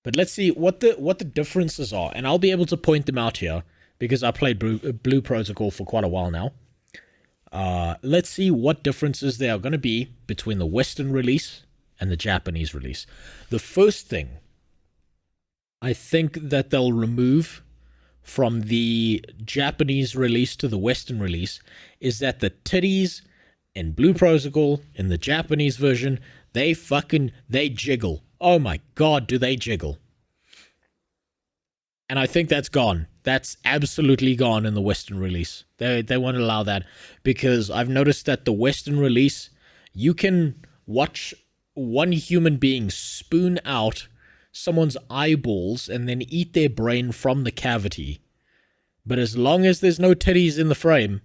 But let's see what the differences are, and I'll be able to point them out here because I played Blue Protocol for quite a while now. Let's see what differences there are going to be between the Western release and the Japanese release. The first thing I think that they'll remove from the Japanese release to the Western release is that the titties in Blue Protocol, in the Japanese version, they jiggle. Oh my god, do they jiggle. And I think that's gone. That's absolutely gone in the Western release. They won't allow that, because I've noticed that the Western release, you can watch one human being spoon out someone's eyeballs and then eat their brain from the cavity. But as long as there's no titties in the frame,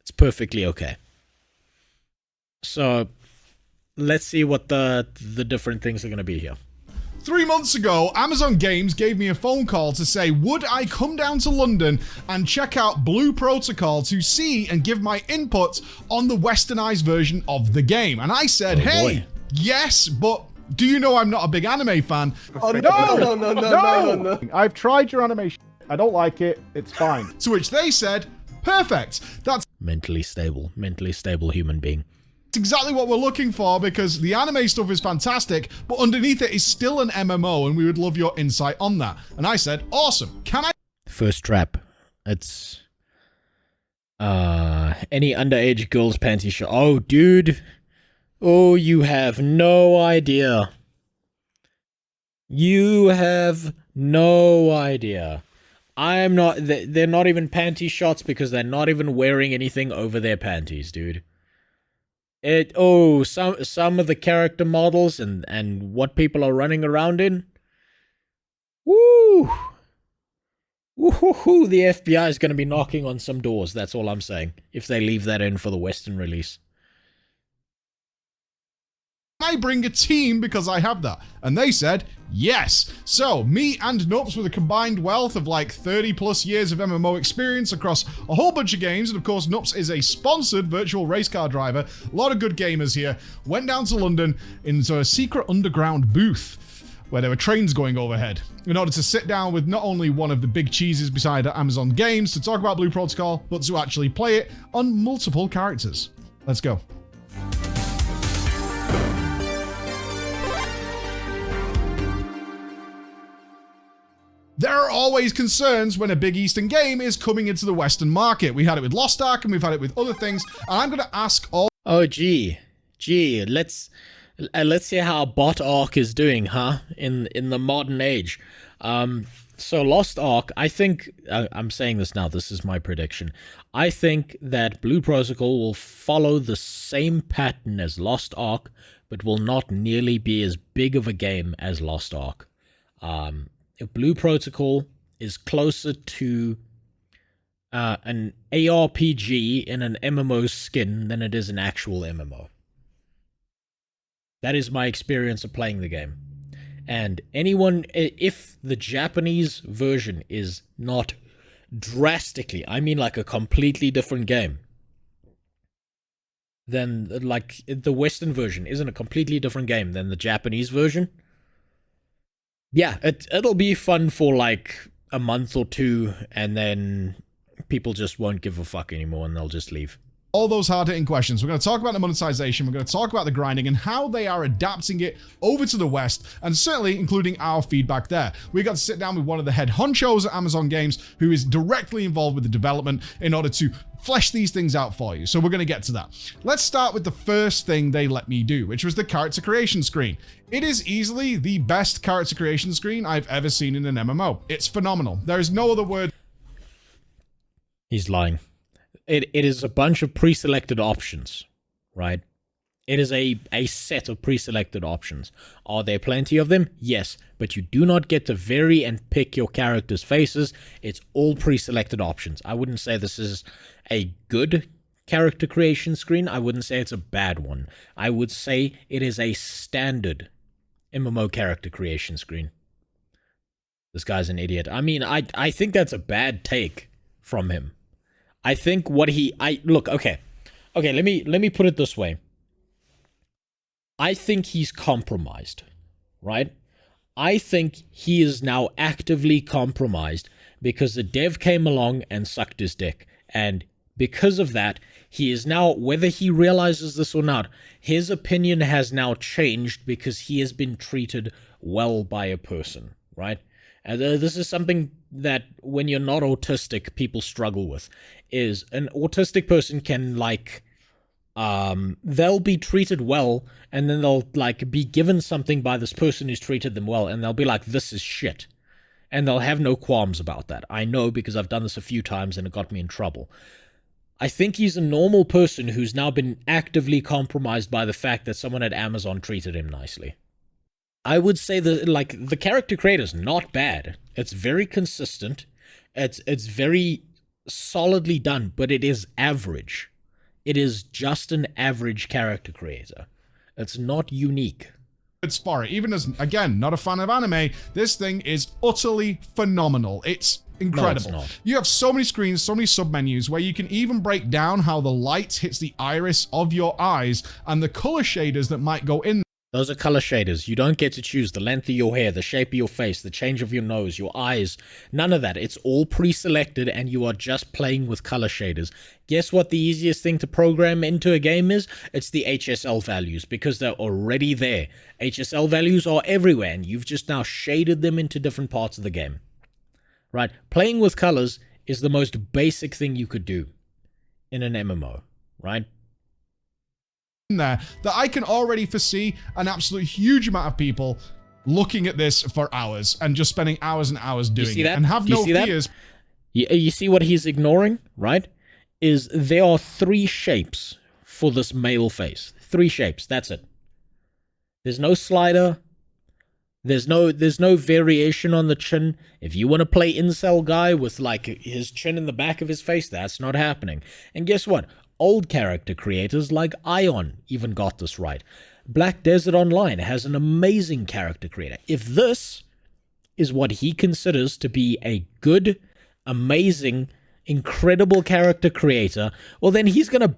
it's perfectly okay. So let's see what the different things are going to be here. 3 months ago, Amazon Games gave me a phone call to say, would I come down to London and check out Blue Protocol to see and give my input on the westernized version of the game? And I said, hey, yes, but do you know I'm not a big anime fan? Oh, no. I've tried your animation. I don't like it. It's fine. To which they said, perfect. That's mentally stable human being. It's exactly what we're looking for, because the anime stuff is fantastic, but underneath it is still an MMO, and we would love your insight on that. And I said, awesome. Can I? First trap. It's any underage girl's panty shot. Oh, dude. Oh, you have no idea. You have no idea. I'm not. They're not even panty shots because they're not even wearing anything over their panties, dude. Some of the character models and what people are running around in. Woo! Woo-hoo-hoo, the FBI is going to be knocking on some doors, that's all I'm saying, if they leave that in for the Western release. I bring a team because I have that? And they said, yes. So, me and Nups, with a combined wealth of like 30 plus years of MMO experience across a whole bunch of games, and of course Nups is a sponsored virtual race car driver, a lot of good gamers here, went down to London into a secret underground booth where there were trains going overhead in order to sit down with not only one of the big cheeses beside Amazon Games to talk about Blue Protocol, but to actually play it on multiple characters. Let's go. There are always concerns when a big Eastern game is coming into the Western market. We had it with Lost Ark, and we've had it with other things, and I'm going to ask all... Oh, gee, let's see how Bot Ark is doing, huh? In the modern age. So Lost Ark, I think, I'm saying this now, this is my prediction. I think that Blue Protocol will follow the same pattern as Lost Ark, but will not nearly be as big of a game as Lost Ark. Blue Protocol is closer to an ARPG in an MMO skin than it is an actual MMO. That is my experience of playing the game. And anyone, if the Japanese version is not drastically, I mean like a completely different game, then like the Western version isn't a completely different game than the Japanese version, yeah, it'll be fun for like a month or two, and then people just won't give a fuck anymore and they'll just leave. All those hard-hitting questions. We're going to talk about the monetization, we're going to talk about the grinding and how they are adapting it over to the West, and certainly including our feedback there. We got to sit down with one of the head honchos at Amazon Games who is directly involved with the development in order to flesh these things out for you. So we're going to get to that. Let's start with the first thing they let me do, which was the character creation screen. It is easily the best character creation screen I've ever seen in an MMO. It's phenomenal. There is no other word. He's lying. It is a bunch of pre-selected options, right? It is a set of pre-selected options. Are there plenty of them? Yes, but you do not get to vary and pick your character's faces. It's all pre-selected options. I wouldn't say this is a good character creation screen. I wouldn't say it's a bad one. I would say it is a standard MMO character creation screen. This guy's an idiot. I mean, I think that's a bad take from him. I think what look, okay, let me put it this way. I think he's compromised, right? I think he is now actively compromised because the dev came along and sucked his dick. And because of that, he is now, whether he realizes this or not, his opinion has now changed because he has been treated well by a person, right? And this is something that when you're not autistic, people struggle with, is an autistic person can, like, they'll be treated well, and then they'll, like, be given something by this person who's treated them well, and they'll be like, this is shit. And they'll have no qualms about that. I know, because I've done this a few times and it got me in trouble. I think he's a normal person who's now been actively compromised by the fact that someone at Amazon treated him nicely. I would say that, like, the character creator's not bad. It's very consistent. It's very solidly done, but it is average. It is just an average character creator. It's not unique. It's for it. Even as, again, not a fan of anime, this thing is utterly phenomenal. It's incredible. No, it's not. You have so many screens, so many submenus where you can even break down how the light hits the iris of your eyes and the color shaders that might go in. Those are color shaders. You don't get to choose the length of your hair, the shape of your face, the change of your nose, your eyes. None of that. It's all pre-selected and you are just playing with color shaders. Guess what the easiest thing to program into a game is? It's the HSL values, because they're already there. HSL values are everywhere and you've just now shaded them into different parts of the game. Right? Playing with colors is the most basic thing you could do in an MMO, right? There that I can already foresee an absolute huge amount of people looking at this for hours and just spending hours and hours doing it and have no fears. You see what he's ignoring, right? Is there are 3 shapes for this male face. 3 shapes, that's it. There's no slider. There's no variation on the chin. If you want to play incel guy with, like, his chin in the back of his face, that's not happening. And guess what? Old character creators like Ion even got this right. Black Desert Online has an amazing character creator. If this is what he considers to be a good, amazing, incredible character creator, well then he's gonna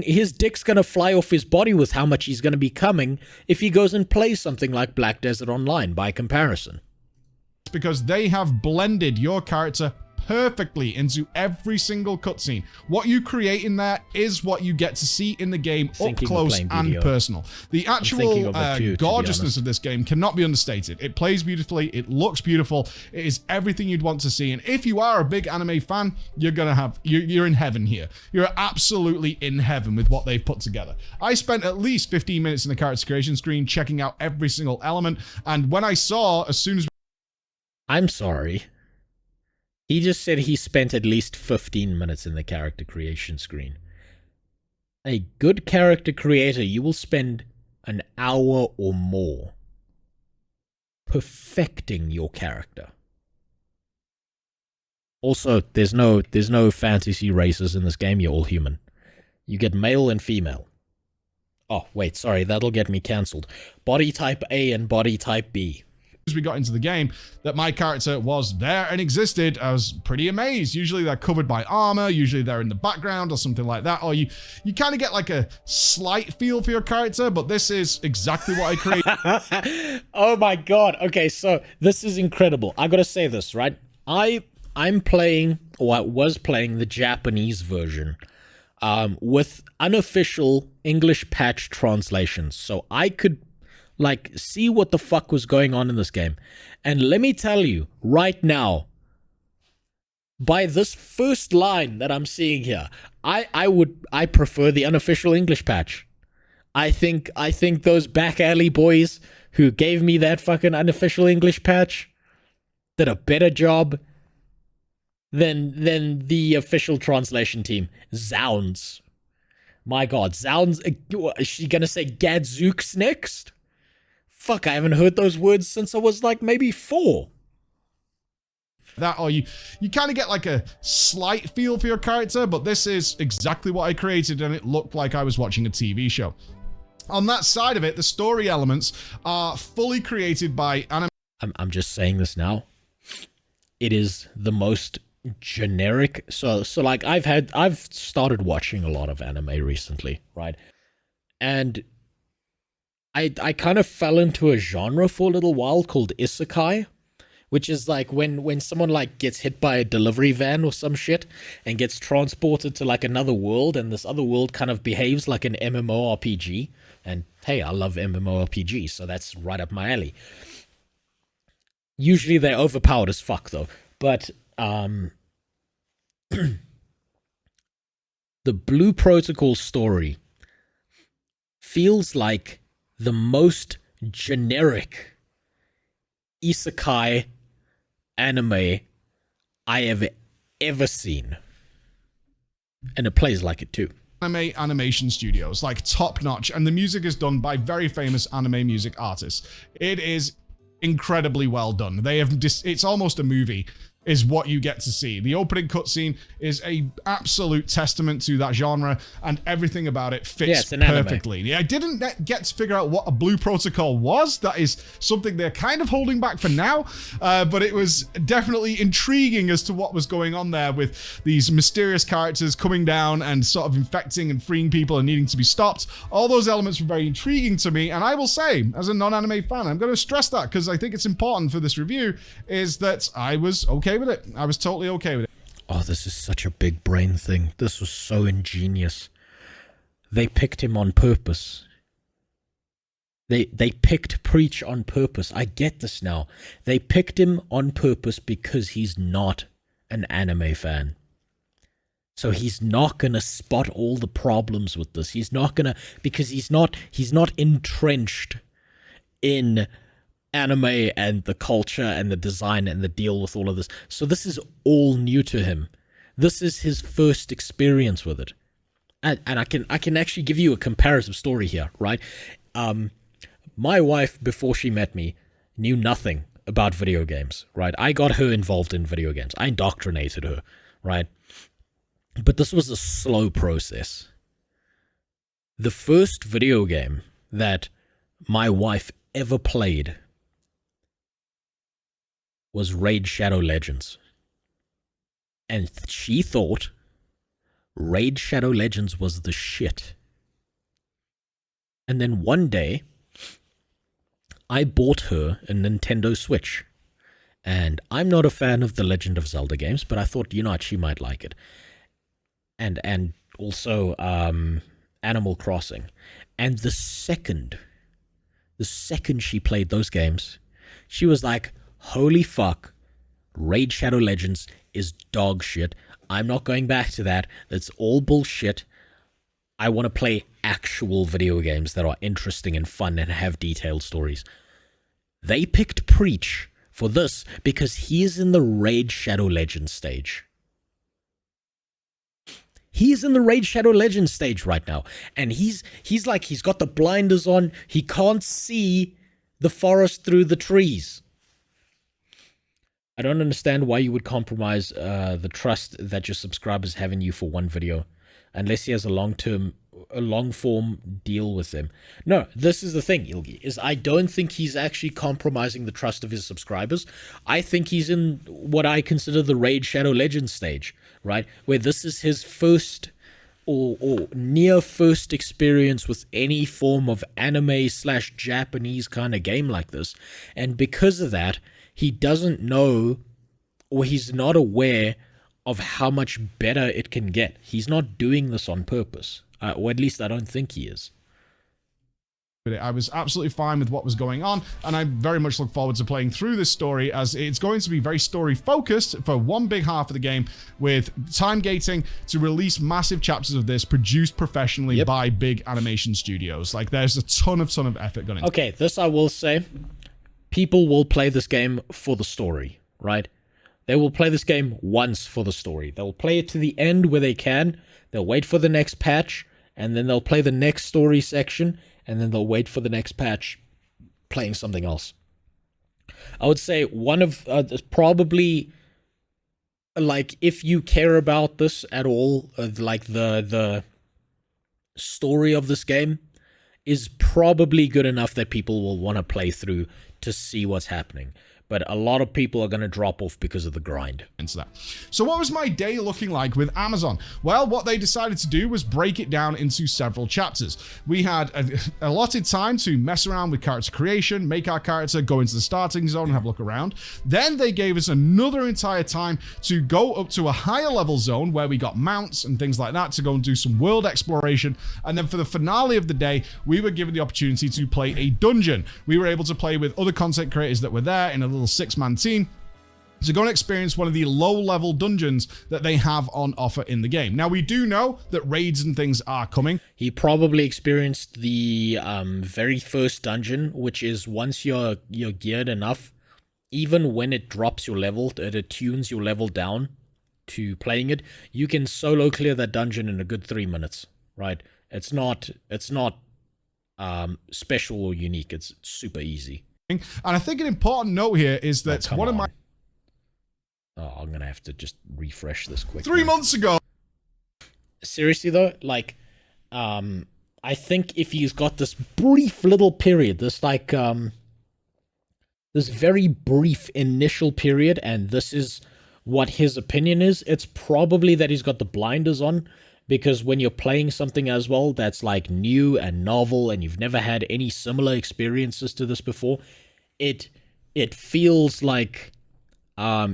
his dick's gonna fly off his body with how much he's gonna be coming if he goes and plays something like Black Desert Online by comparison. Because they have blended your character perfectly into every single cutscene. What you create in there is what you get to see in the game up close and personal. The actual gorgeousness of this game cannot be understated. It plays beautifully, it looks beautiful, it is everything you'd want to see, and if you are a big anime fan, you're in heaven here. You're absolutely in heaven with what they've put together. I spent at least 15 minutes in the character creation screen checking out every single element, and when I saw, as soon as... I'm sorry. He just said he spent at least 15 minutes in the character creation screen. A good character creator, you will spend an hour or more perfecting your character. Also, there's no fantasy races in this game. You're all human. You get male and female. Oh, wait, sorry, that'll get me cancelled. Body type A and body type B. As we got into the game, that my character was there and existed, I was pretty amazed. Usually they're covered by armor, usually they're in the background or something like that, or you kind of get like a slight feel for your character, but this is exactly what I created. Oh my god. Okay, so this is incredible. I gotta say this, right? I'm playing, or I was playing, the Japanese version with unofficial English patch translations, so I could like see what the fuck was going on in this game. And let me tell you right now, by this first line that I'm seeing here, I prefer the unofficial English patch. I think those back alley boys who gave me that fucking unofficial English patch did a better job than the official translation team. Zounds. My god, Zounds. Is she gonna say Gadzooks next? Fuck, I haven't heard those words since I was like maybe 4. That, or you kind of get like a slight feel for your character, but this is exactly what I created and it looked like I was watching a TV show. On that side of it, the story elements are fully created by anime. I'm just saying this now. It is the most generic. So like I've started watching a lot of anime recently, right? And I kind of fell into a genre for a little while called isekai, which is like when someone like gets hit by a delivery van or some shit and gets transported to like another world, and this other world kind of behaves like an MMORPG. And hey, I love MMORPGs, so that's right up my alley. Usually they're overpowered as fuck though, but the Blue Protocol story feels like the most generic isekai anime I have ever seen. And it plays like it too. Anime animation studios, like top notch, and the music is done by very famous anime music artists. It is incredibly well done. They have it's almost a movie is what you get to see. The opening cutscene is a absolute testament to that genre, and everything about it fits perfectly. Yeah, I didn't get to figure out what a Blue Protocol was. That is something they're kind of holding back for now, but it was definitely intriguing as to what was going on there with these mysterious characters coming down and sort of infecting and freeing people and needing to be stopped. All those elements were very intriguing to me, and I will say, as a non-anime fan, I'm going to stress that because I think it's important for this review, is that I was okay with it. I was totally okay with it. Oh, this is such a big brain thing. This was so ingenious. They picked him on purpose. They picked Preach on purpose. I get this now. They picked him on purpose because he's not an anime fan. So he's not gonna spot all the problems with this. He's not gonna, because he's not entrenched in anime and the culture and the design and the deal with all of this. So this is all new to him. This is his first experience with it. And I can actually give you a comparative story here, right? My wife, before she met me, knew nothing about video games, right? I got her involved in video games. I indoctrinated her, right? But this was a slow process. The first video game that my wife ever played was Raid Shadow Legends. And she thought Raid Shadow Legends was the shit. And then one day, I bought her a Nintendo Switch. And I'm not a fan of the Legend of Zelda games, but I thought, you know what, she might like it. And also Animal Crossing. And the second she played those games, she was like, holy fuck, Raid Shadow Legends is dog shit. I'm not going back to that. That's all bullshit. I want to play actual video games that are interesting and fun and have detailed stories. They picked Preach for this because he is in the Raid Shadow Legends stage. He's in the Raid Shadow Legends stage right now. And he's got the blinders on. He can't see the forest through the trees. I don't understand why you would compromise the trust that your subscribers have in you for one video, unless he has a long-form deal with them. No, this is the thing, Ilgi, is I don't think he's actually compromising the trust of his subscribers. I think he's in what I consider the Raid Shadow Legends stage, right? Where this is his first or near first experience with any form of anime/Japanese kind of game like this. And because of that, he doesn't know, or he's not aware of how much better it can get. He's not doing this on purpose, or at least I don't think he is. I was absolutely fine with what was going on, and I very much look forward to playing through this story, as it's going to be very story focused for one big half of the game, with time gating to release massive chapters of this produced professionally by big animation studios. Like, there's a ton of effort going into it. Okay, this I will say. People will play this game for the story, right? They will play this game once for the story. They'll play it to the end where they can. They'll wait for the next patch, and then they'll play the next story section, and then they'll wait for the next patch, playing something else. I would say one of probably, like, if you care about this at all, like the story of this game is probably good enough that people will want to play through to see what's happening. but a lot of people are going to drop off because of the grind. Into that. So what was my day looking like with Amazon? Well, what they decided to do was break it down into several chapters. We had a allotted time to mess around with character creation, make our character, go into the starting zone and have a look around. Then they gave us another entire time to go up to a higher level zone where we got mounts and things like that to go and do some world exploration. And then for the finale of the day, we were given the opportunity to play a dungeon. We were able to play with other content creators that were there in a little 6-man team to go and experience one of the low-level dungeons that they have on offer in the game. Now, we do know that raids and things are coming. He probably experienced the very first dungeon, which is once you're geared enough, even when it drops your level, it tunes your level down to playing it, you can solo clear that dungeon in a good 3 minutes, right? It's not special or unique. It's super easy. And I think an important note here is that one of my... Oh, I'm going to have to just refresh this quick. 3 months ago. Seriously, though, like, I think if he's got this brief little period, this, like, this very brief initial period, and this is what his opinion is, it's probably that he's got the blinders on, because when you're playing something as well that's, like, new and novel, and you've never had any similar experiences to this before, it feels like...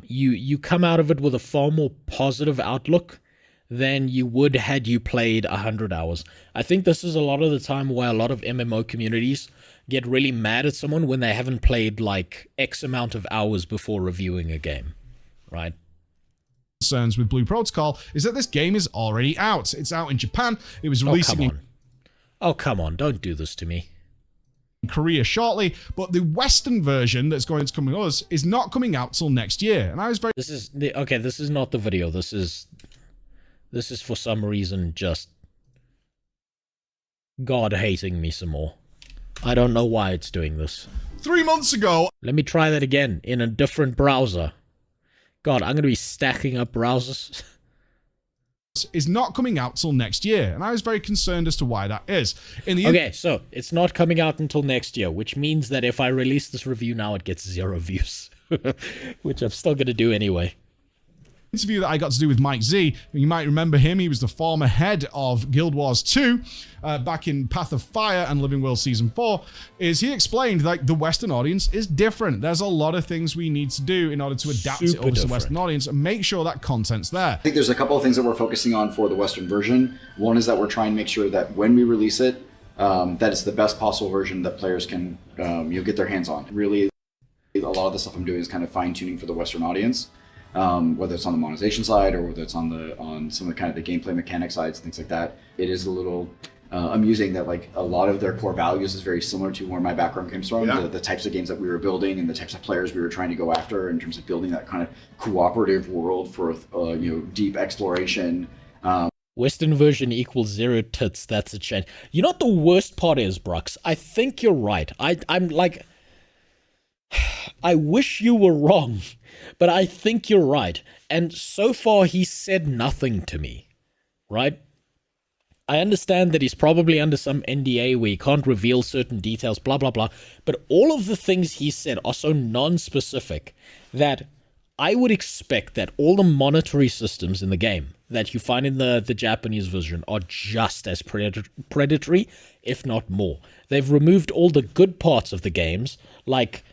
you come out of it with a far more positive outlook than you would had you played 100 hours. I think this is a lot of the time where a lot of MMO communities get really mad at someone when they haven't played like X amount of hours before reviewing a game, right? Concerns with Blue Protocol is that this game is already out. It's out in Japan. It was releasing Oh, come on. Don't do this to me. Korea shortly, but the Western version that's going to come with us is not coming out till next year. And I was very... This is not the video. This is for some reason just God hating me some more. I don't know why it's doing this. 3 months ago... Let me try that again in a different browser. God, I'm going to be stacking up browsers. Is not coming out till next year, and I was very concerned as to why that is. Okay, so it's not coming out until next year, which means that if I release this review now, it gets 0 views, which I'm still going to do anyway. Interview that I got to do with Mike Z. You might remember him. He was the former head of Guild Wars 2 back in Path of Fire and Living World Season 4. Is he explained that the Western audience is different. There's a lot of things we need to do in order to adapt it over to the Western audience and make sure that content's there. I think there's a couple of things that we're focusing on for the Western version. One is that we're trying to make sure that when we release it, that it's the best possible version that players can get their hands on. Really, a lot of the stuff I'm doing is kind of fine-tuning for the Western audience. Whether it's on the monetization side or whether it's on some of the kind of the gameplay mechanic sides, things like that. It is a little amusing that like a lot of their core values is very similar to where my background comes from. Yeah. The types of games that we were building and the types of players we were trying to go after in terms of building that kind of cooperative world for deep exploration. Western version equals 0 tits. That's a change. You know what the worst part is, Brux? I think you're right. I'm like, I wish you were wrong. But I think you're right. And so far, he said nothing to me, right? I understand that he's probably under some NDA where he can't reveal certain details, blah, blah, blah. But all of the things he said are so non-specific that I would expect that all the monetary systems in the game that you find in the Japanese version are just as predatory, if not more. They've removed all the good parts of the games, like...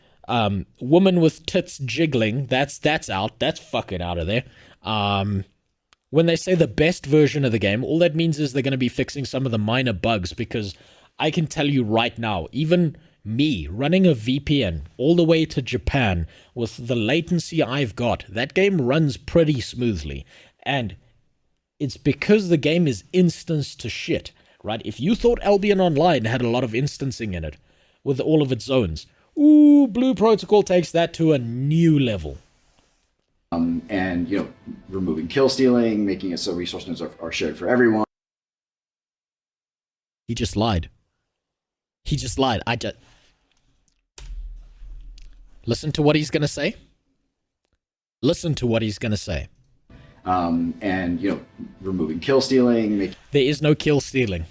woman with tits jiggling, that's out. That's fucking out of there. When they say the best version of the game, all that means is they're going to be fixing some of the minor bugs, because I can tell you right now, even me running a VPN all the way to Japan with the latency I've got, that game runs pretty smoothly. And it's because the game is instanced to shit, right? If you thought Albion Online had a lot of instancing in it with all of its zones, ooh, Blue Protocol takes that to a new level. And, removing kill stealing, making it so resource nodes are shared for everyone. He just lied. He just lied. Listen to what he's going to say. Listen to what he's going to say. And, removing kill stealing. There is no kill stealing.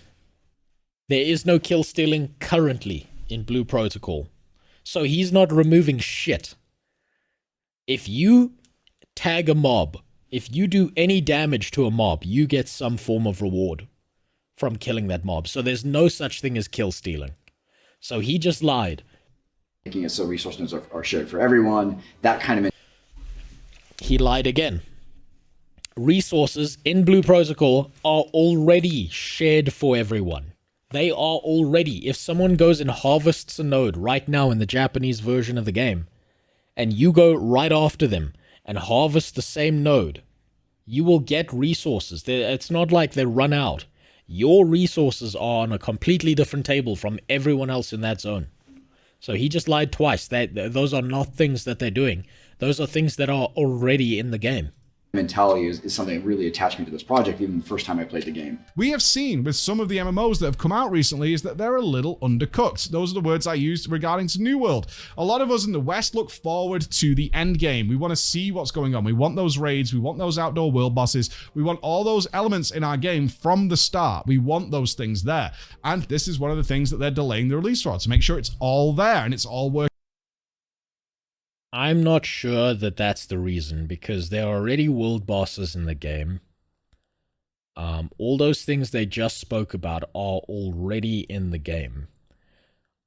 There is no kill stealing currently in Blue Protocol. So he's not removing shit. If you tag a mob, if you do any damage to a mob, you get some form of reward from killing that mob. So there's no such thing as kill stealing. So he just lied. Making it so resource nodes are shared for everyone, that kind of... He lied again. Resources in Blue Protocol are already shared for everyone. They are already. If someone goes and harvests a node right now in the Japanese version of the game, and you go right after them and harvest the same node, you will get resources. It's not like they run out. Your resources are on a completely different table from everyone else in that zone. So he just lied twice. Those are not things that they're doing. Those are things that are already in the game. Mentality is something that really attached me to this project even the first time I played the game. We have seen with some of the MMOs that have come out recently is that they're a little undercooked. Those are the words I used regarding to New World. A lot of us in the West look forward to the end game. We want to see what's going on. We want those raids. We want those outdoor world bosses. We want all those elements in our game from the start. We want those things there. And this is one of the things that they're delaying the release for, to make sure it's all there and it's all working. I'm not sure that that's the reason, because there are already world bosses in the game. All those things they just spoke about are already in the game.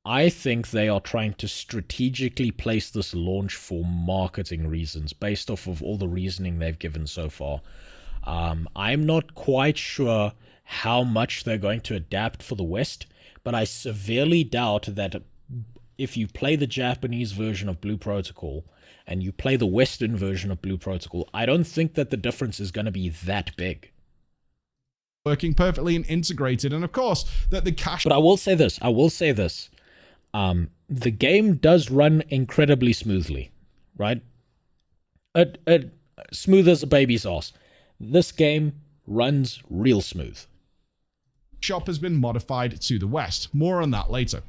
I think they are trying to strategically place this launch for marketing reasons, based off of all the reasoning they've given so far. I'm not quite sure how much they're going to adapt for the West, but I severely doubt that if you play the Japanese version of Blue Protocol and you play the Western version of Blue Protocol, I don't think that the difference is going to be that big. Working perfectly and integrated, and of course, that the cache... But I will say this. The game does run incredibly smoothly, right? Smooth as a baby's ass. This game runs real smooth. Shop has been modified to the West. More on that later.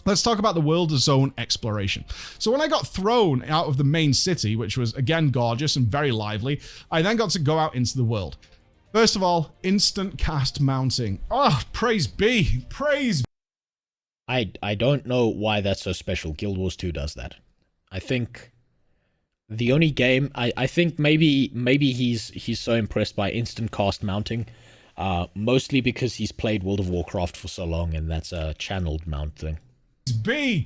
Let's talk about the world zone exploration. So when I got thrown out of the main city, which was again gorgeous and very lively, I then got to go out into the world. First of all, instant cast mounting. Oh, praise be. Praise be. I don't know why that's so special. Guild Wars 2 does that. I think the only game I think maybe he's so impressed by instant cast mounting, mostly because he's played World of Warcraft for so long, and that's a channeled mount thing.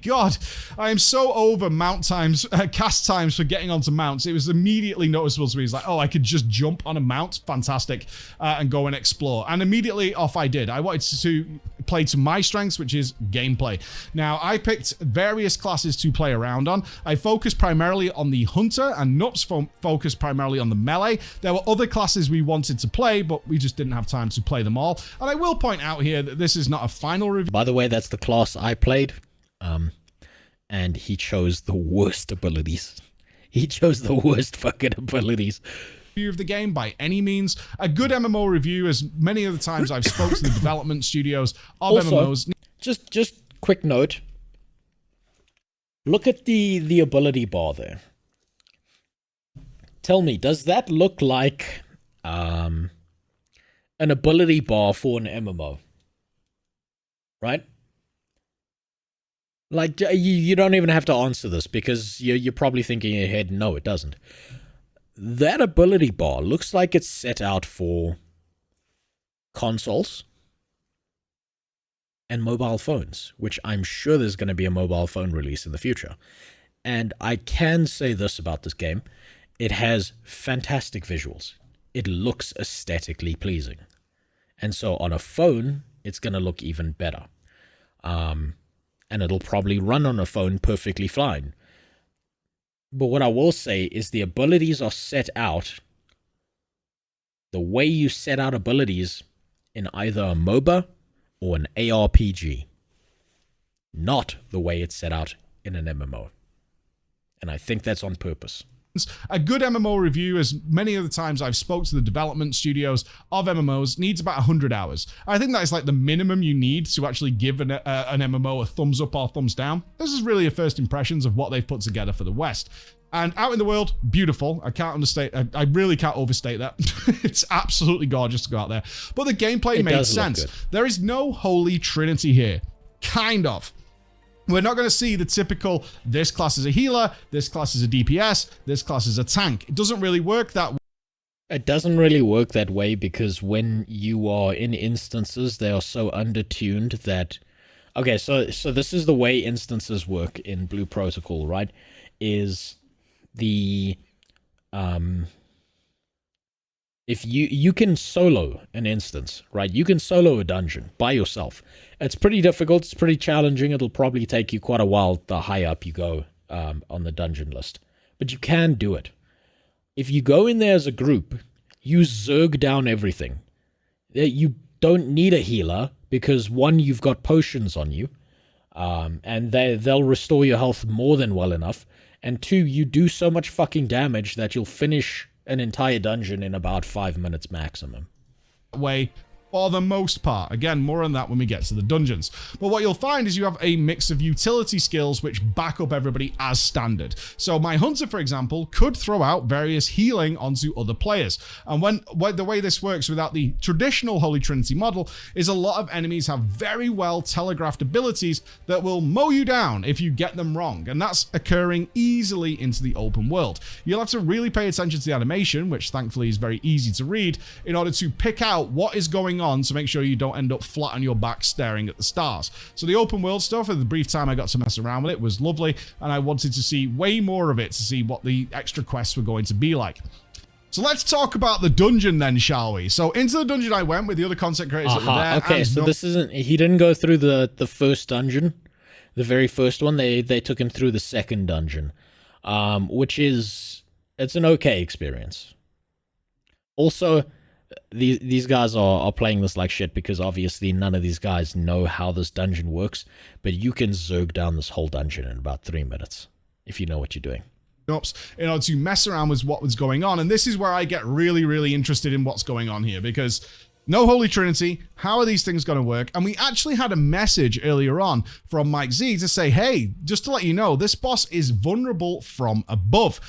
God, I am so over mount times, cast times for getting onto mounts. It was immediately noticeable to me. It's like, oh, I could just jump on a mount, fantastic, and go and explore. And immediately off I did. I wanted to play to my strengths, which is gameplay. Now, I picked various classes to play around on. I focused primarily on the Hunter, and Nups focused primarily on the Melee. There were other classes we wanted to play, but we just didn't have time to play them all. And I will point out here that this is not a final review. By the way, that's the class I played. And he chose the worst abilities. He chose the worst fucking abilities. Of the game by any means. A good MMO review, as many of the times I've spoken to the development studios of also, MMOs. Just quick note. Look at the ability bar there. Tell me, does that look like an ability bar for an MMO? Right? Like, you don't even have to answer this, because you're probably thinking in your head, no, it doesn't. That ability bar looks like it's set out for consoles and mobile phones, which I'm sure there's going to be a mobile phone release in the future. And I can say this about this game. It has fantastic visuals. It looks aesthetically pleasing. And so on a phone, it's going to look even better. And it'll probably run on a phone perfectly fine. But what I will say is the abilities are set out the way you set out abilities in either a MOBA or an ARPG. Not the way it's set out in an MMO. And I think that's on purpose. A good MMO review, as many of the times I've spoke to the development studios of MMOs, needs about 100 hours. I think that is like the minimum you need to actually give an MMO a thumbs up or thumbs down. This is really a first impressions of what they've put together for the West. And out in the world, beautiful. I can't understate. I really can't overstate that. It's absolutely gorgeous to go out there. But the gameplay made sense. There is no holy trinity here. Kind of. We're not going to see the typical, this class is a healer, this class is a DPS, this class is a tank. It doesn't really work that way. It doesn't really work that way because when you are in instances, they are so undertuned that... Okay, so this is the way instances work in Blue Protocol, right? Is the... if you can solo an instance, right? You can solo a dungeon by yourself. It's pretty difficult. It's pretty challenging. It'll probably take you quite a while the higher up you go on the dungeon list. But you can do it. If you go in there as a group, you zerg down everything. You don't need a healer because, one, you've got potions on you. And they'll restore your health more than well enough. And two, you do so much fucking damage that you'll finish an entire dungeon in about 5 minutes maximum. Way for the most part. Again, more on that when we get to the dungeons. But what you'll find is you have a mix of utility skills which back up everybody as standard. So my hunter, for example, could throw out various healing onto other players. And the way this works without the traditional Holy Trinity model is a lot of enemies have very well telegraphed abilities that will mow you down if you get them wrong. And that's occurring easily into the open world. You'll have to really pay attention to the animation, which thankfully is very easy to read, in order to pick out what is going on to make sure you don't end up flat on your back staring at the stars. So the open world stuff, in the brief time I got to mess around with it, was lovely, and I wanted to see way more of it to see what the extra quests were going to be like. So let's talk about the dungeon then, shall we? So into the dungeon I went with the other content creators that were there. Okay, so this isn't... He didn't go through the first dungeon. The very first one. They took him through the second dungeon. Which is... It's an okay experience. Also... These guys are playing this like shit because obviously none of these guys know how this dungeon works, but you can zerg down this whole dungeon in about 3 minutes if you know what you're doing. In order to mess around with what was going on, and this is where I get really, really interested in what's going on here, because no Holy Trinity, how are these things going to work? And we actually had a message earlier on from Mike Z to say, hey, just to let you know, this boss is vulnerable from above.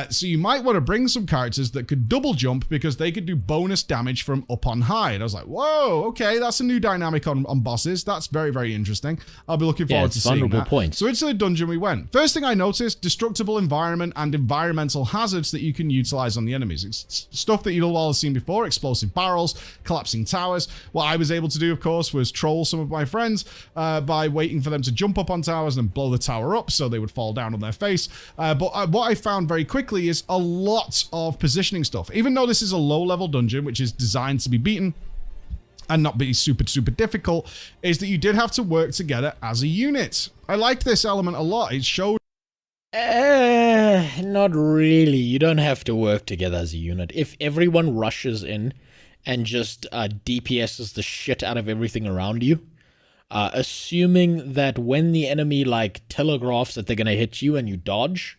So you might want to bring some characters that could double jump because they could do bonus damage from up on high. And I was like, whoa, okay, that's a new dynamic on bosses. That's very, very interesting. I'll be looking forward to seeing that. Points. So into the dungeon we went. First thing I noticed, destructible environment and environmental hazards that you can utilize on the enemies. It's stuff that you'll all have seen before, explosive barrels, collapsing towers. What I was able to do, of course, was troll some of my friends by waiting for them to jump up on towers and blow the tower up so they would fall down on their face. But what I found very quickly is a lot of positioning stuff. Even though this is a low-level dungeon, which is designed to be beaten and not be super, super difficult, is that you did have to work together as a unit. I liked this element a lot. It showed... Not really. You don't have to work together as a unit. If everyone rushes in and just DPSs the shit out of everything around you, assuming that when the enemy, like, telegraphs that they're gonna hit you and you dodge,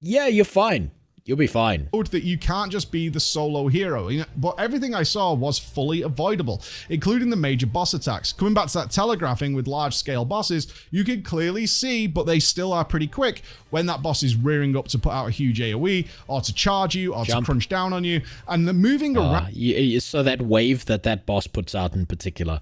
yeah, you're fine. You'll be fine. That you can't just be the solo hero, but everything I saw was fully avoidable, including the major boss attacks. Coming back to that telegraphing with large-scale bosses, you can clearly see, but they still are pretty quick, when that boss is rearing up to put out a huge AoE, or to charge you, or to crunch down on you, and the moving around... So that wave that boss puts out in particular...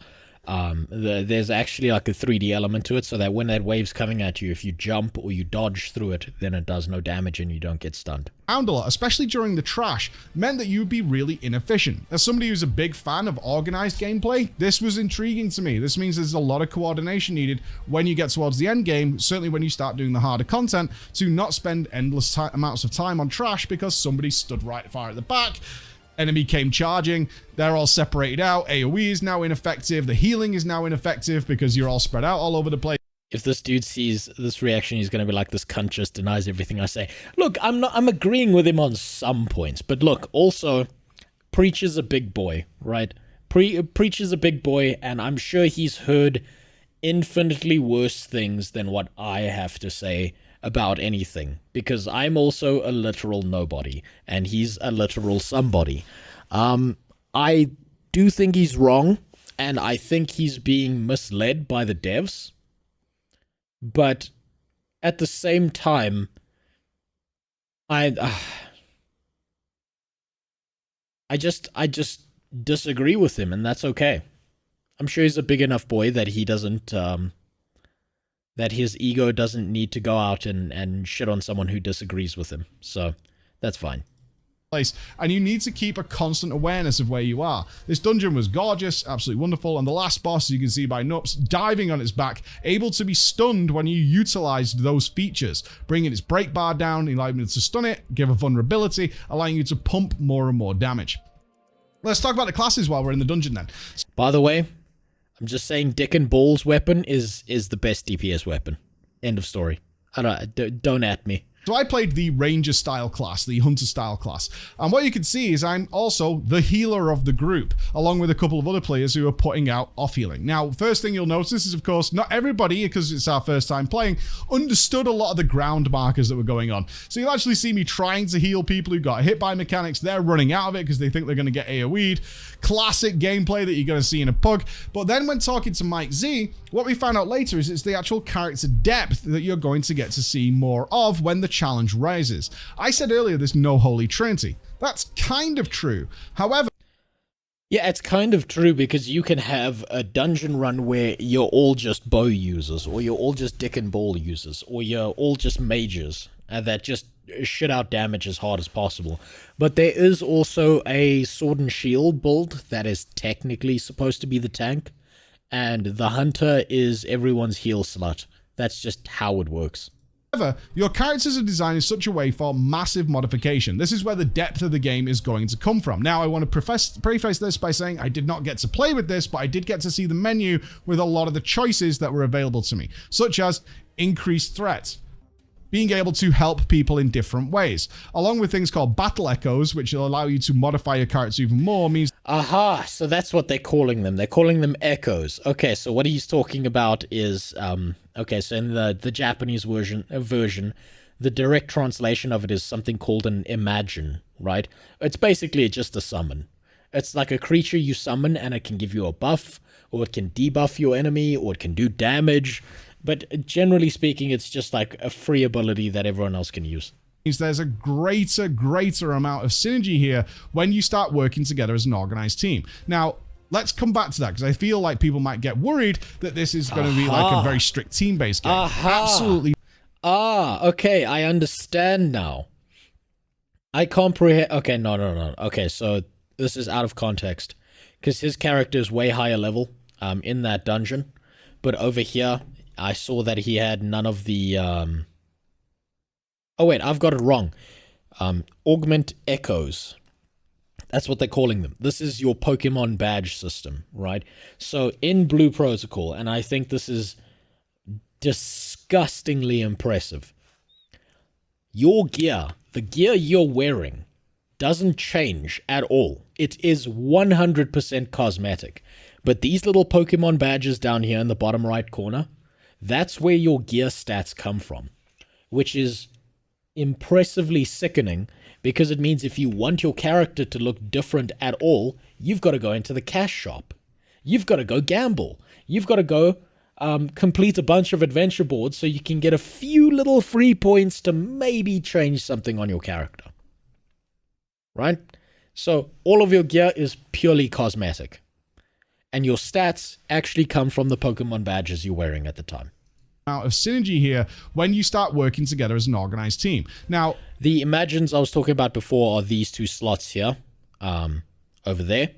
there's actually like a 3D element to it, so that when that wave's coming at you, if you jump or you dodge through it, then it does no damage and you don't get stunned. A lot, especially during the trash, meant that you'd be really inefficient. As somebody who's a big fan of organized gameplay, this was intriguing to me. This means there's a lot of coordination needed when you get towards the end game, certainly when you start doing the harder content, to not spend endless amounts of time on trash because somebody stood right far at the back. Enemy came charging, they're all separated out, AoE is now ineffective, the healing is now ineffective because you're all spread out all over the place. If this dude sees this reaction, he's going to be like, this cunt just denies everything I say. Look, I'm agreeing with him on some points, but look, also, Preach is a big boy, right? Preach is a big boy, and I'm sure he's heard infinitely worse things than what I have to say about anything, because I'm also a literal nobody, and he's a literal somebody. I do think he's wrong, and I think he's being misled by the devs, but at the same time, I just disagree with him, and that's okay. I'm sure he's a big enough boy that he doesn't that his ego doesn't need to go out and shit on someone who disagrees with him. So that's fine. Place, and you need to keep a constant awareness of where you are. This dungeon was gorgeous, absolutely wonderful, and the last boss, as you can see by Nups, diving on its back, able to be stunned when you utilized those features, bringing its break bar down, allowing you to stun it, give a vulnerability, allowing you to pump more and more damage. Let's talk about the classes while we're in the dungeon then. By the way, I'm just saying Dick and Ball's weapon is the best DPS weapon. End of story. Don't at me. So I played the Ranger style class, the Hunter style class. And what you can see is I'm also the healer of the group, along with a couple of other players who are putting out off healing. Now, first thing you'll notice is, of course, not everybody, because it's our first time playing, understood a lot of the ground markers that were going on. So you'll actually see me trying to heal people who got hit by mechanics. They're running out of it because they think they're going to get AoE'd. Classic gameplay that you're going to see in a pug. But then when talking to Mike Z, what we found out later is it's the actual character depth that you're going to get to see more of when the challenge rises. I said earlier there's no holy trinity. That's kind of true. However, yeah, it's kind of true, because you can have a dungeon run where you're all just bow users, or you're all just Dick and Ball users, or you're all just mages that just shit out damage as hard as possible. But there is also a sword and shield build that is technically supposed to be the tank, and the hunter is everyone's heal slut. That's just how it works. However, your characters are designed in such a way for massive modification. This is where the depth of the game is going to come from. Now, I want to preface this by saying I did not get to play with this, but I did get to see the menu with a lot of the choices that were available to me, such as increased threat, being able to help people in different ways, along with things called battle echoes, which will allow you to modify your character even more, means... Aha, so that's what they're calling them. They're calling them echoes. Okay, so what he's talking about is, okay, so in the Japanese version, the direct translation of it is something called an imagine, right? It's basically just a summon. It's like a creature you summon, and it can give you a buff, or it can debuff your enemy, or it can do damage. But generally speaking, it's just like a free ability that everyone else can use. There's a greater amount of synergy here when you start working together as an organized team. Now, let's come back to that, because I feel like people might get worried that this is going to be like a very strict team-based game. Absolutely. Okay, I understand now. I comprehend. Okay, no. Okay, so this is out of context, because his character is way higher level in that dungeon, but over here I saw that he had none of the oh wait, I've got it wrong. Augment echoes. That's what they're calling them. This is your Pokemon badge system, right? So in Blue Protocol, and I think this is disgustingly impressive, your gear, the gear you're wearing, doesn't change at all. It is 100% cosmetic. But these little Pokemon badges down here in the bottom right corner, that's where your gear stats come from, which is impressively sickening, because it means if you want your character to look different at all, you've got to go into the cash shop. You've got to go gamble. You've got to go complete a bunch of adventure boards so you can get a few little free points to maybe change something on your character. Right? So all of your gear is purely cosmetic. And your stats actually come from the Pokemon badges you're wearing at the time. Out of synergy here when you start working together as an organized team. Now, the imagines I was talking about before are these two slots here, over there.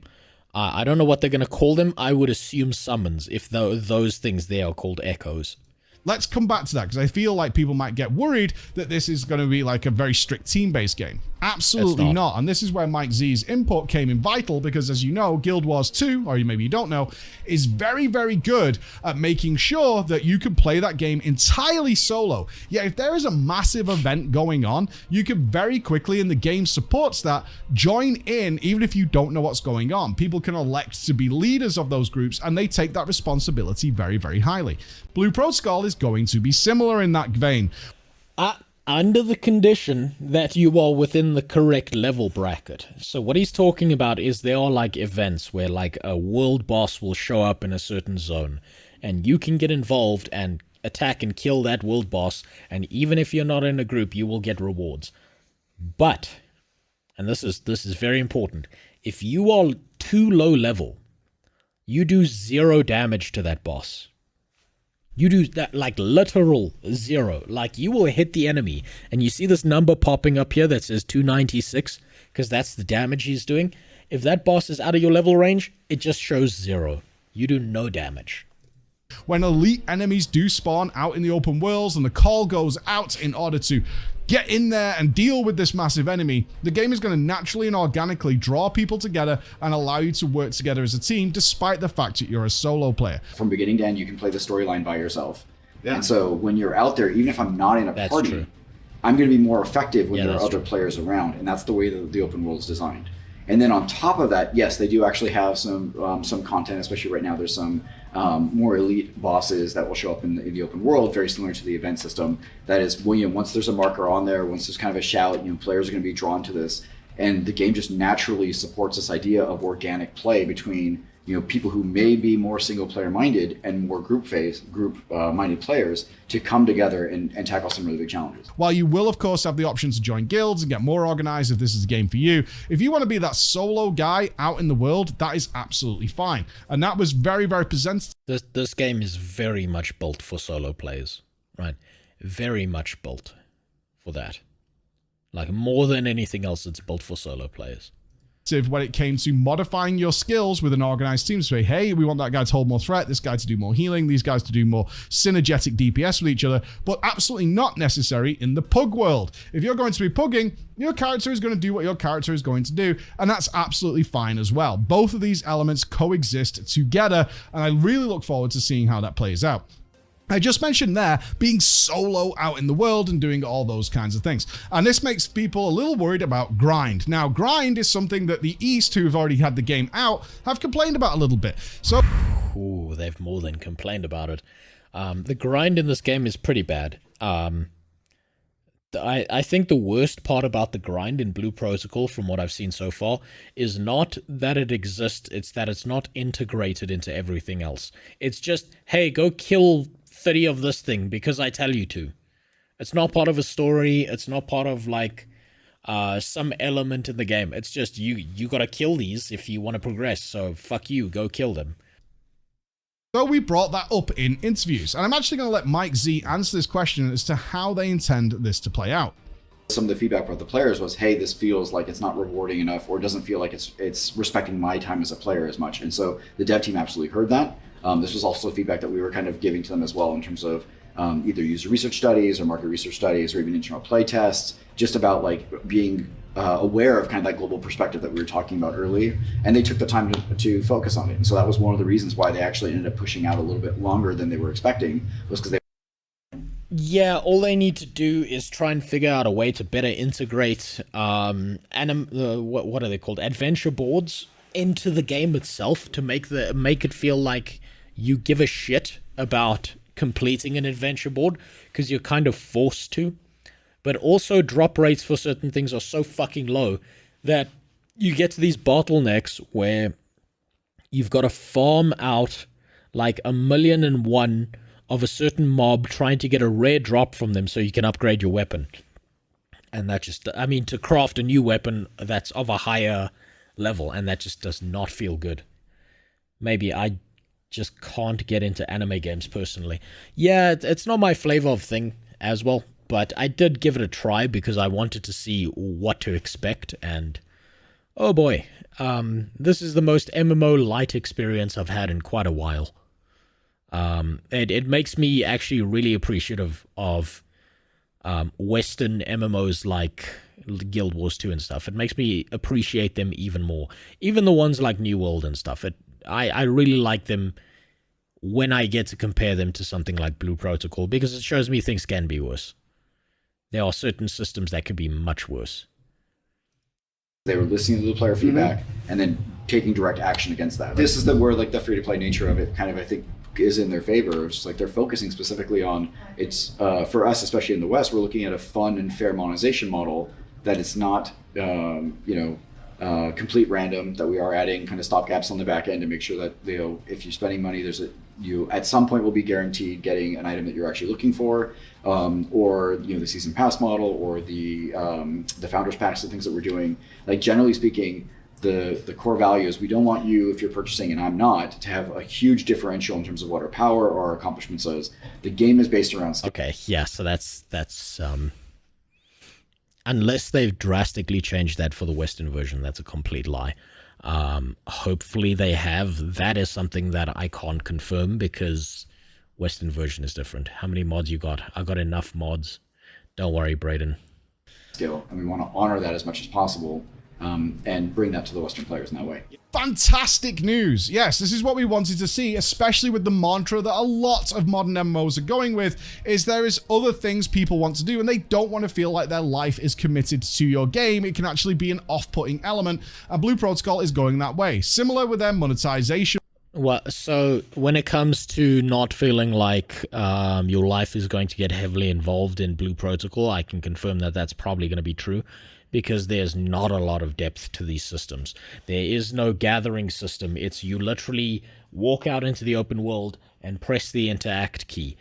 I don't know what they're going to call them. I would assume summons, if those things there are called echoes. Let's come back to that, because I feel like people might get worried that this is going to be like a very strict team-based game. Absolutely not. And this is where Mike Z's input came in vital, because as you know, Guild Wars 2, or maybe you don't know, is very, very good at making sure that you can play that game entirely solo. Yeah, if there is a massive event going on, you can very quickly, and the game supports that, join in even if you don't know what's going on. People can elect to be leaders of those groups, and they take that responsibility very, very highly. Blue Protocol is going to be similar in that vein. Under the condition that you are within the correct level bracket. So what he's talking about is there are like events where like a world boss will show up in a certain zone, and you can get involved and attack and kill that world boss, and even if you're not in a group, you will get rewards. But, and this is very important, if you are too low level, you do 0 damage to that boss. You do that, like literal 0. Like you will hit the enemy and you see this number popping up here that says 296 because that's the damage he's doing. If that boss is out of your level range, it just shows 0. You do no damage. When elite enemies do spawn out in the open worlds and the call goes out in order to get in there and deal with this massive enemy, the game is going to naturally and organically draw people together and allow you to work together as a team despite the fact that you're a solo player. From beginning to end, you can play the storyline by yourself. Yeah. And so when you're out there, even if I'm not in a party, true. I'm going to be more effective when there are other players around, and that's the way that the open world is designed. And then on top of that, yes, they do actually have some content, especially right now. There's some more elite bosses that will show up in the open world, very similar to the event system. That is, well, once there's a marker on there, once there's kind of a shout, players are going to be drawn to this, and the game just naturally supports this idea of organic play between people who may be more single player minded and more group minded players to come together and tackle some really big challenges. While you will of course have the option to join guilds and get more organized if this is a game for you, if you want to be that solo guy out in the world, that is absolutely fine. And that was very, very presentative. This game is very much built for solo players, right? Very much built for that. Like more than anything else, it's built for solo players. When it came to modifying your skills with an organized team to say, hey, we want that guy to hold more threat, this guy to do more healing, these guys to do more synergetic DPS with each other, but absolutely not necessary in the pug world. If you're going to be pugging, your character is going to do what your character is going to do, and that's absolutely fine as well. Both of these elements coexist together, and I really look forward to seeing how that plays out. I just mentioned there being solo out in the world and doing all those kinds of things. And this makes people a little worried about grind. Now, grind is something that the East, who have already had the game out, have complained about a little bit. So, ooh, they've more than complained about it. The grind in this game is pretty bad. I think the worst part about the grind in Blue Protocol, from what I've seen so far, is not that it exists, it's that it's not integrated into everything else. It's just, hey, go kill 30 of this thing because I tell you to. It's not part of a story. It's not part of like some element in the game. It's just you gotta kill these if you want to progress. So fuck you, go kill them. So we brought that up in interviews, and I'm actually going to let Mike Z answer this question as to how they intend this to play out. Some of the feedback from the players was, hey, this feels like it's not rewarding enough, or it doesn't feel like it's respecting my time as a player as much. And so the dev team absolutely heard that. This was also feedback that we were kind of giving to them as well in terms of either user research studies or market research studies or even internal play tests, just about like being aware of kind of that global perspective that we were talking about earlier. And they took the time to focus on it. And so that was one of the reasons why they actually ended up pushing out a little bit longer than they were expecting, was because they... Yeah, all they need to do is try and figure out a way to better integrate what are they called? Adventure boards into the game itself to make it feel like you give a shit about completing an adventure board, because you're kind of forced to. But also drop rates for certain things are so fucking low that you get to these bottlenecks where you've got to farm out like 1,000,001 of a certain mob trying to get a rare drop from them so you can upgrade your weapon. And that just, I mean, to craft a new weapon that's of a higher level, and that just does not feel good. Maybe I just can't get into anime games personally. Yeah, it's not my flavor of thing as well, but I did give it a try because I wanted to see what to expect, and oh boy, this is the most MMO light experience I've had in quite a while. It makes me actually really appreciative of Western MMOs like Guild Wars 2 and stuff. It makes me appreciate them even more. Even the ones like New World and stuff. I really like them when I get to compare them to something like Blue Protocol, because it shows me things can be worse. There are certain systems that could be much worse. They were listening to the player feedback and then taking direct action against that. This is where like the free-to-play nature of it kind of, I think, is in their favor. It's like they're focusing specifically on, it's for us, especially in the West, we're looking at a fun and fair monetization model that it's not complete random, that we are adding kind of stopgaps on the back end to make sure that if you're spending money, you at some point will be guaranteed getting an item that you're actually looking for, or the season pass model, or the founders packs and things that we're doing. Like generally speaking, the core value is we don't want you, if you're purchasing and I'm not, to have a huge differential in terms of what our power or our accomplishments is. The game is based around skill. Okay, yeah, so that's unless they've drastically changed that for the Western version, that's a complete lie. Hopefully they have. That is something that I can't confirm because Western version is different. How many mods you got? I got enough mods. Don't worry, Brayden. Skill, and we want to honor that as much as possible, and bring that to the Western players in that way. Fantastic news. Yes, this is what we wanted to see, especially with the mantra that a lot of modern MMOs are going with, is there is other things people want to do and they don't want to feel like their life is committed to your game. It can actually be an off-putting element, and Blue Protocol is going that way. Similar with their monetization. Well, so when it comes to not feeling like your life is going to get heavily involved in Blue Protocol, I can confirm that that's probably going to be true, because there's not a lot of depth to these systems. There is no gathering system. It's you literally walk out into the open world and press the interact key.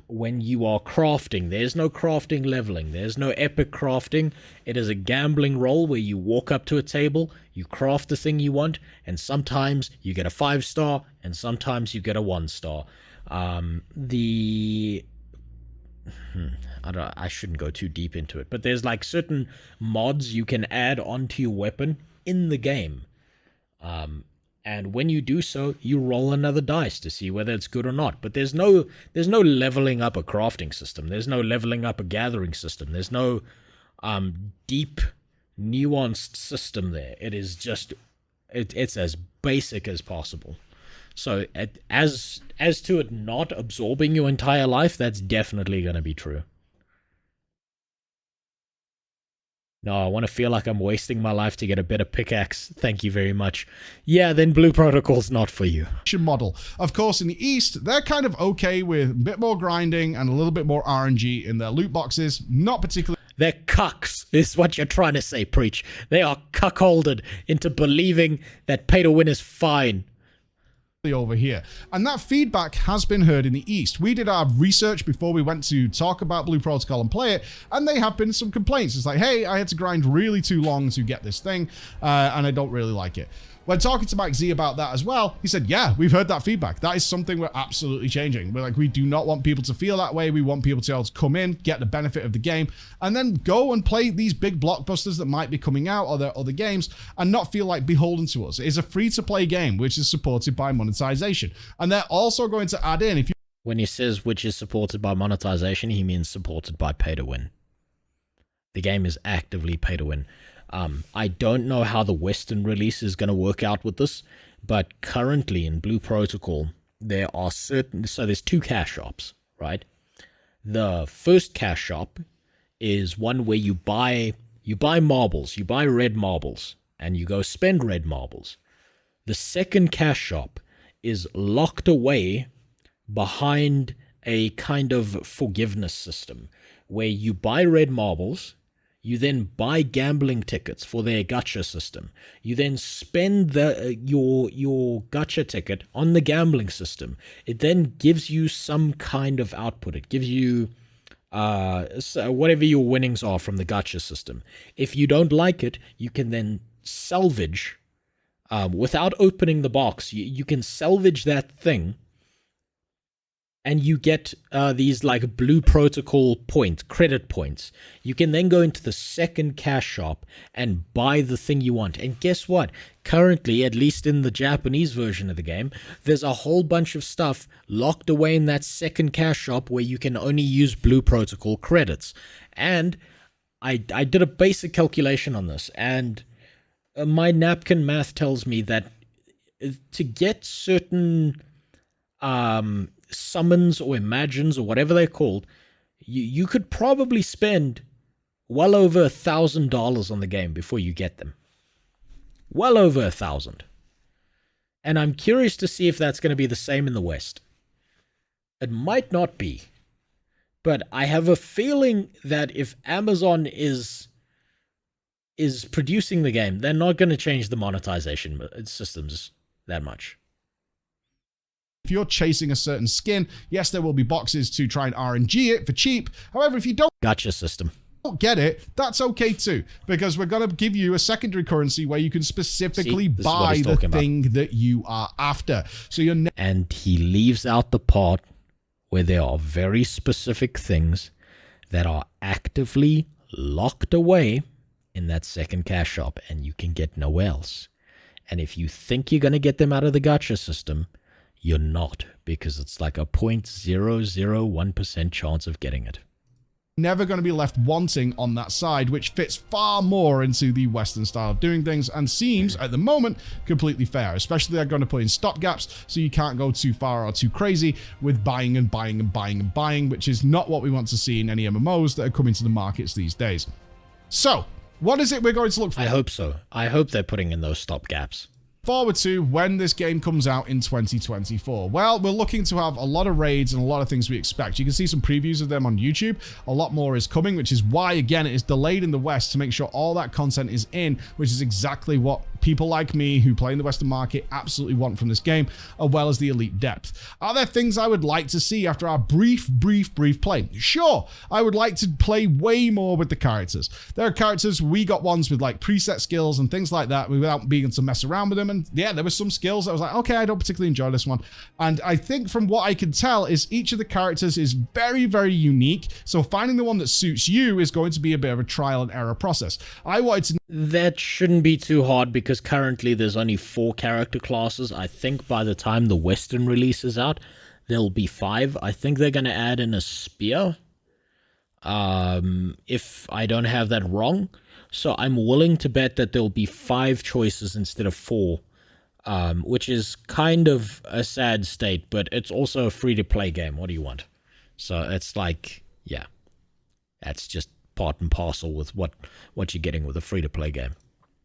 When you are crafting, there's no crafting leveling. There's no epic crafting. It is a gambling role where you walk up to a table, you craft the thing you want, and sometimes you get a 5-star, and sometimes you get a 1-star. I shouldn't go too deep into it, but there's like certain mods you can add onto your weapon in the game. And when you do so, you roll another dice to see whether it's good or not. But there's no leveling up a crafting system. There's no leveling up a gathering system. There's no deep, nuanced system there. It is just, it's as basic as possible. So as to it not absorbing your entire life, that's definitely going to be true. No, I want to feel like I'm wasting my life to get a better pickaxe. Thank you very much. Yeah, then Blue Protocol's not for you. Model. Of course, in the East, they're kind of okay with a bit more grinding and a little bit more RNG in their loot boxes. Not particularly. They're cucks, is what you're trying to say, Preach. They are cuckolded into believing that pay to win is fine. Over here, and that feedback has been heard in the East. We did our research before we went to talk about Blue Protocol and play it, and they have been some complaints. It's like, hey, I had to grind really too long to get this thing, and I don't really like it. When talking to Mike Z about that as well, he said, yeah, we've heard that feedback. That is something we're absolutely changing. We're like, we do not want people to feel that way. We want people to be able to come in, get the benefit of the game, and then go and play these big blockbusters that might be coming out or their other games and not feel like beholden to us. It is a free-to-play game, which is supported by monetization. And they're also going to add in, if you... When he says which is supported by monetization, he means supported by pay to win. The game is actively pay to win. I don't know how the Western release is going to work out with this, but currently in Blue Protocol, there are there's 2 cash shops, right? The first cash shop is one where you buy marbles, you buy red marbles, and you go spend red marbles. The second cash shop is locked away behind a kind of forgiveness system, where you buy red marbles. You then buy gambling tickets for their gacha system. You then spend your gacha ticket on the gambling system. It then gives you some kind of output. It gives you whatever your winnings are from the gacha system. If you don't like it, you can then salvage, without opening the box, you can salvage that thing, and you get these like Blue Protocol credit points. You can then go into the second cash shop and buy the thing you want. And guess what? Currently, at least in the Japanese version of the game, there's a whole bunch of stuff locked away in that second cash shop where you can only use Blue Protocol credits. And I did a basic calculation on this, and my napkin math tells me that to get certain summons or imagines or whatever they're called, you could probably spend well over $1,000 on the game before you get them. Well over 1,000. And I'm curious to see if that's going to be the same in the West. It might not be, but I have a feeling that if Amazon is producing the game, they're not going to change the monetization systems that much. If you're chasing a certain skin, yes, there will be boxes to try and RNG it for cheap. However, if you don't Gacha system. don't get it, that's okay too, because we're going to give you a secondary currency where you can specifically buy the thing that you are after. So you're and he leaves out the part where there are very specific things that are actively locked away in that second cash shop, and you can get nowhere else. And if you think you're going to get them out of the gacha system, you're not, because it's like a 0.001% chance of getting it. Never going to be left wanting on that side, which fits far more into the Western style of doing things and seems, at the moment, completely fair. Especially they're going to put in stopgaps so you can't go too far or too crazy with buying and buying and buying and buying, which is not what we want to see in any MMOs that are coming to the markets these days. So, what is it we're going to look for? I hope so. I hope they're putting in those stopgaps. Forward to when this game comes out in 2024. Well, we're looking to have a lot of raids and a lot of things we expect. You can see some previews of them on YouTube. A lot more is coming, which is why, again, it is delayed in the West to make sure all that content is in, which is exactly what people like me who play in the Western market absolutely want from this game, as well as the elite depth. Are there things I would like to see after our brief play? Sure, I would like to play way more with the characters. There are characters, we got ones with like preset skills and things like that without being able to mess around with them. And yeah, there were some skills that I was like, okay, I don't particularly enjoy this one. And I think from what I can tell is each of the characters is very, very unique. So finding the one that suits you is going to be a bit of a trial and error process. I wanted to... That shouldn't be too hard because currently there's only 4 character classes. I think by the time the Western release is out, there'll be 5. I think they're going to add in a spear, if I don't have that wrong. So I'm willing to bet that there'll be 5 choices instead of 4, which is kind of a sad state, but it's also a free-to-play game. What do you want? So it's like, yeah, that's just part and parcel with what you're getting with a free-to-play game.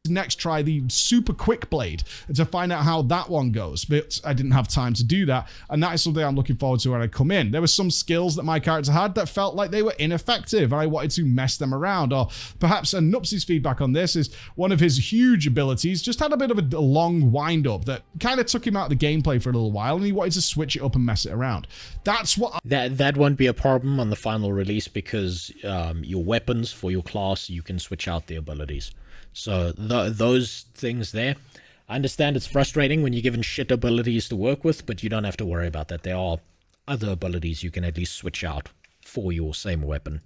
Next, try the super quick blade to find out how that one goes, but I didn't have time to do that, and that is something I'm looking forward to when I come in. There were some skills that my character had that felt like they were ineffective and I wanted to mess them around, or perhaps Nupsy's feedback on this is one of his huge abilities just had a bit of a long wind up that kind of took him out of the gameplay for a little while, and he wanted to switch it up and mess it around. That's what that won't be a problem on the final release because your weapons for your class, you can switch out the abilities. So those things there, I understand it's frustrating when you're given shit abilities to work with, but you don't have to worry about that. There are other abilities you can at least switch out for your same weapon.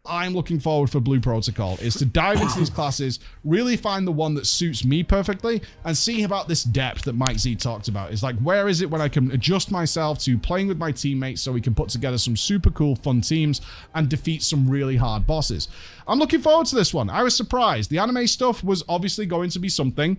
I'm looking forward for Blue Protocol is to dive into these classes, really find the one that suits me perfectly, and see about this depth that Mike Z talked about. It's like, where is it when I can adjust myself to playing with my teammates so we can put together some super cool, fun teams and defeat some really hard bosses. I'm looking forward to this one. I was surprised. The anime stuff was obviously going to be something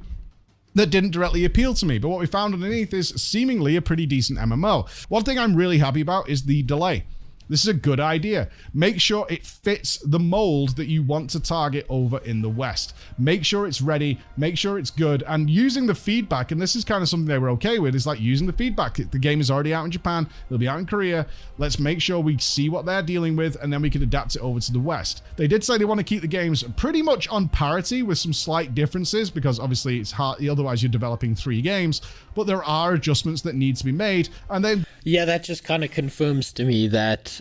that didn't directly appeal to me, but what we found underneath is seemingly a pretty decent MMO. One thing I'm really happy about is the delay. This is a good idea. Make sure it fits the mold that you want to target over in the West. Make sure it's ready, make sure it's good, and using the feedback, and this is kind of something they were okay with, is like using the feedback. The game is already out in Japan, it'll be out in Korea. Let's make sure we see what they're dealing with, and then we can adapt it over to the West. They did say they want to keep the games pretty much on parity with some slight differences, because obviously it's hard, otherwise you're developing 3 games, but there are adjustments that need to be made, and then... Yeah, that just kind of confirms to me that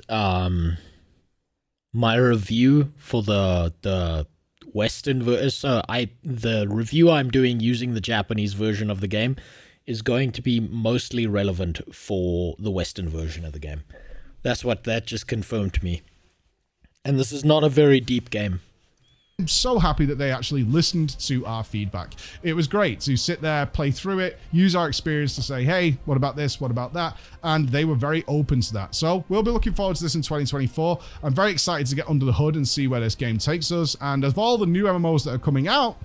my review for the Western version, so the review I'm doing using the Japanese version of the game is going to be mostly relevant for the Western version of the game. That's what that just confirmed to me. And this is not a very deep game. I'm so happy that they actually listened to our feedback. It was great to sit there, play through it, use our experience to say, hey, what about this? What about that? And they were very open to that. So we'll be looking forward to this in 2024. I'm very excited to get under the hood and see where this game takes us. And of all the new MMOs that are coming out,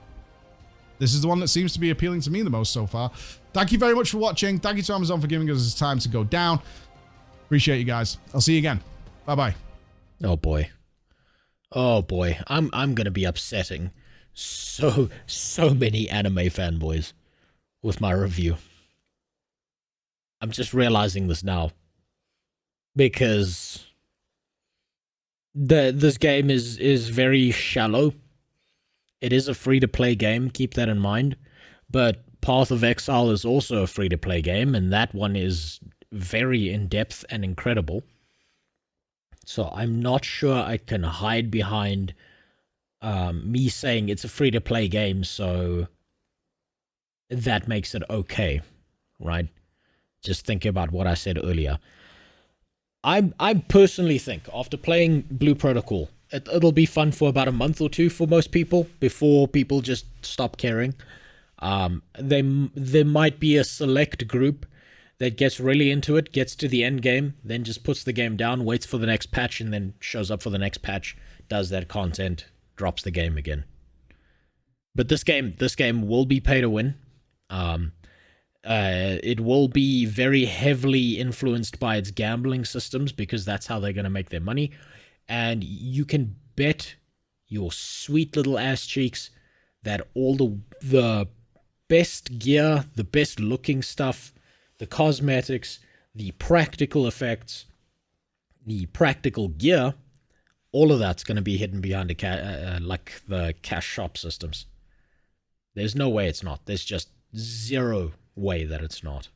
this is the one that seems to be appealing to me the most so far. Thank you very much for watching. Thank you to Amazon for giving us this time to go down. Appreciate you guys. I'll see you again. Bye-bye. Oh boy. Oh boy, I'm gonna be upsetting so many anime fanboys with my review. I'm just realizing this now because this game is very shallow. It is a free-to-play game, keep that in mind, but Path of Exile is also a free-to-play game, and that one is very in-depth and incredible. So I'm not sure I can hide behind me saying it's a free-to-play game, so that makes it okay, right? Just think about what I said earlier. I personally think after playing Blue Protocol, it'll be fun for about a month or two for most people before people just stop caring. There might be a select group that gets really into it, gets to the end game, then just puts the game down, waits for the next patch, and then shows up for the next patch, does that content, drops the game again. But this game will be pay to win. It will be very heavily influenced by its gambling systems because that's how they're going to make their money. And you can bet your sweet little ass cheeks that all the best gear, the best looking stuff, the cosmetics, the practical effects, the practical gear, all of that's going to be hidden behind like the cash shop systems. There's no way it's not. There's just zero way that it's not.